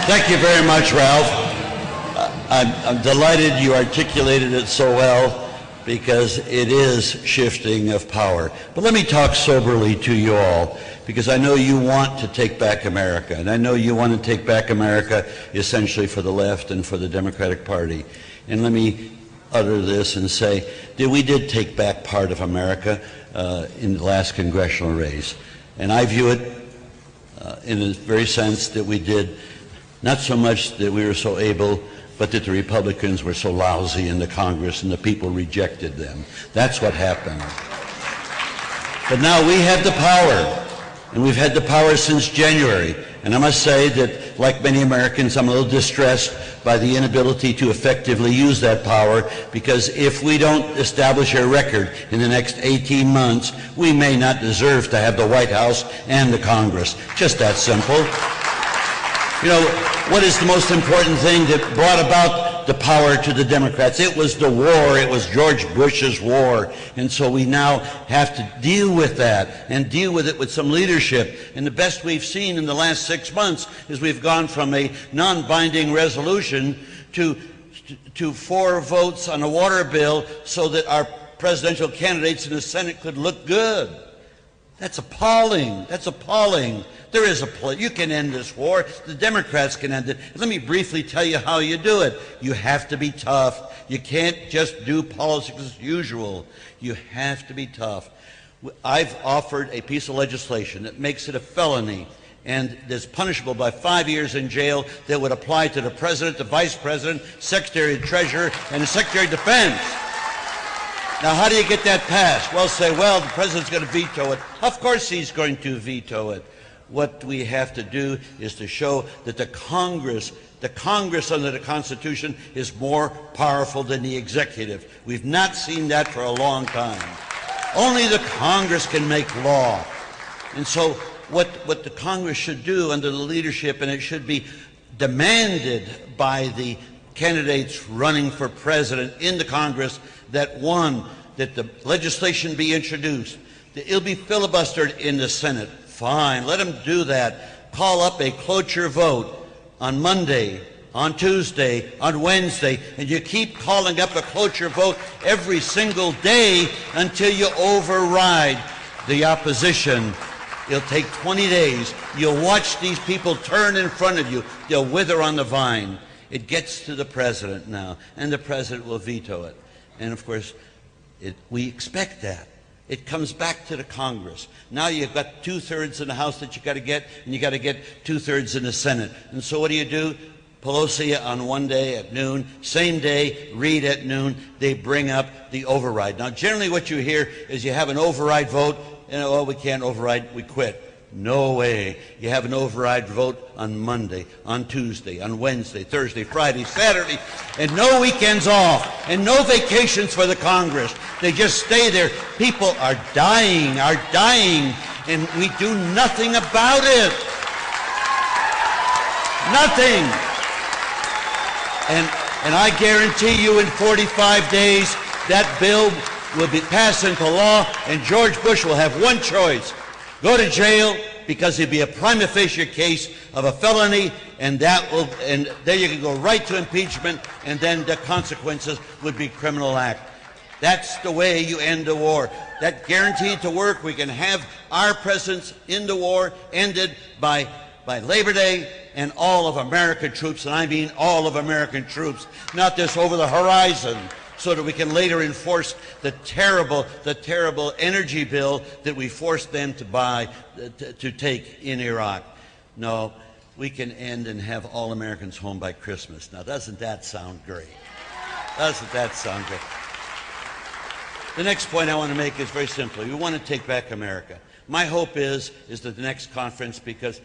Thank you very much, Ralph. I'm delighted you articulated it so well, because it is shifting of power. But let me talk soberly to you all, because I know you want to take back America, and I know you want to take back America essentially for the left and for the Democratic Party. And let me utter this and say that we did take back part of America in the last congressional race. And I view it in the very sense that we did not so much that we were so able, but that the Republicans were so lousy in the Congress and the people rejected them. That's what happened. But now we have the power, and we've had the power since January. And I must say that, like many Americans, I'm a little distressed by the inability to effectively use that power, because if we don't establish a record in the next 18 months, we may not deserve to have the White House and the Congress. Just that simple. You know, what is the most important thing that brought about the power to the Democrats? It was the war. It was George Bush's war. And so we now have to deal with that, and deal with it with some leadership. And the best we've seen in the last 6 months is we've gone from a non-binding resolution to 4 votes on a water bill so that our presidential candidates in the Senate could look good. That's appalling. That's appalling. There is you can end this war. The Democrats can end it. Let me briefly tell you how you do it. You have to be tough. You can't just do politics as usual. You have to be tough. I've offered a piece of legislation that makes it a felony and is punishable by 5 years in jail that would apply to the President, the Vice President, Secretary of the Treasurer, and the Secretary of Defense. Now, how do you get that passed? Well, say, well, the President's going to veto it. Of course he's going to veto it. What we have to do is to show that the Congress under the Constitution is more powerful than the executive. We've not seen that for a long time. Only the Congress can make law. And so what the Congress should do under the leadership, and it should be demanded by the candidates running for president in the Congress, that one, that the legislation be introduced, that it'll be filibustered in the Senate. Fine, let them do that. Call up a cloture vote on Monday, on Tuesday, on Wednesday, and you keep calling up a cloture vote every single day until you override the opposition. It'll take 20 days. You'll watch these people turn in front of you. They'll wither on the vine. It gets to the President now, and the President will veto it. And of course, we expect that. It comes back to the Congress. Now you've got 2/3 in the House that you got to get, and you got to get 2/3 in the Senate. And so what do? Pelosi on one day at noon, same day, Reid at noon, they bring up the override. Now generally what you hear is you have an override vote, and oh, we can't override, we quit. No way. You have an override vote on Monday, on Tuesday, on Wednesday, Thursday, Friday, Saturday, and no weekends off, and no vacations for the Congress. They just stay there. People are dying, and we do nothing about it. Nothing. And I guarantee you in 45 days that bill will be passed into law, and George Bush will have one choice: go to jail, because it'd be a prima facie case of a felony, and there you can go right to impeachment, and then the consequences would be criminal act. That's the way you end a war. That guaranteed to work. We can have our presence in the war ended by Labor Day, and all of American troops, and I mean all of American troops, not this over the horizon, so that we can later enforce the terrible energy bill that we forced them to take in Iraq. No, we can end and have all Americans home by Christmas. Now, doesn't that sound great? Doesn't that sound great? The next point I want to make is very simply, we want to take back America. My hope is that the next conference, because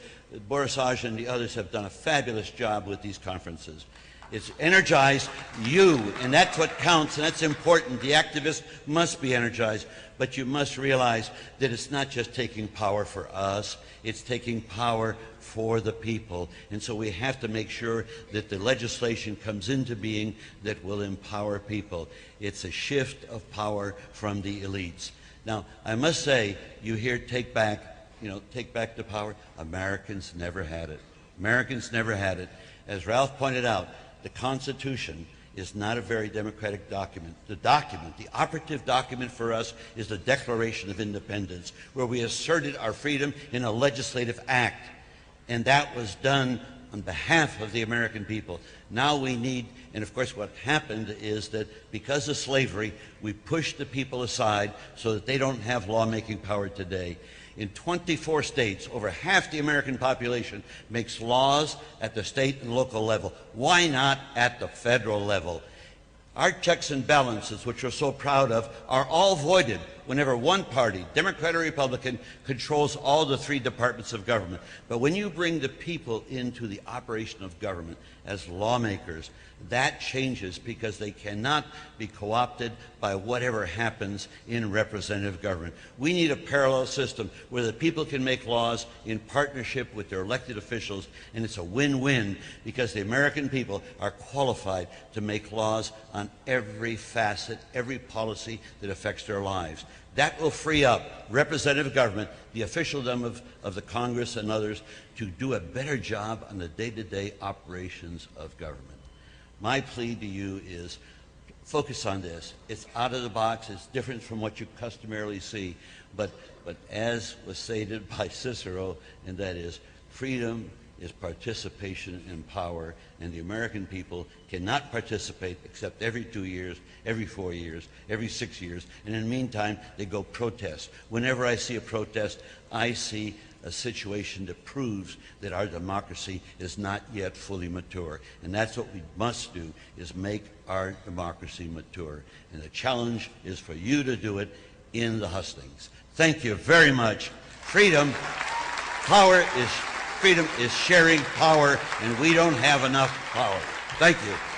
Boris Age and the others have done a fabulous job with these conferences, it's energized you, and that's what counts, and that's important. The activists must be energized, but you must realize that it's not just taking power for us, it's taking power for the people. And so we have to make sure that the legislation comes into being that will empower people. It's a shift of power from the elites. Now, I must say, you hear take back the power. Americans never had it. Americans never had it. As Ralph pointed out, the Constitution is not a very democratic document. The operative document for us is the Declaration of Independence, where we asserted our freedom in a legislative act. And that was done on behalf of the American people. Now we need, and of course what happened is that because of slavery, we pushed the people aside so that they don't have lawmaking power today. In 24 states, over half the American population makes laws at the state and local level. Why not at the federal level? Our checks and balances, which we're so proud of, are all voided whenever one party, Democrat or Republican, controls all the three departments of government. But when you bring the people into the operation of government as lawmakers, that changes because they cannot be co-opted by whatever happens in representative government. We need a parallel system where the people can make laws in partnership with their elected officials, and it's a win-win because the American people are qualified to make laws on every facet, every policy that affects their lives. That will free up representative government, the officialdom of the Congress and others, to do a better job on the day-to-day operations of government. My plea to you is focus on this. It's out of the box. It's different from what you customarily see. But as was stated by Cicero, and that is, freedom is participation in power, and the American people cannot participate except every 2 years, every 4 years, every 6 years, and in the meantime, they go protest. Whenever I see a protest, I see a situation that proves that our democracy is not yet fully mature. And that's what we must do, is make our democracy mature. And the challenge is for you to do it in the hustings. Thank you very much. Freedom is sharing power, and we don't have enough power. Thank you.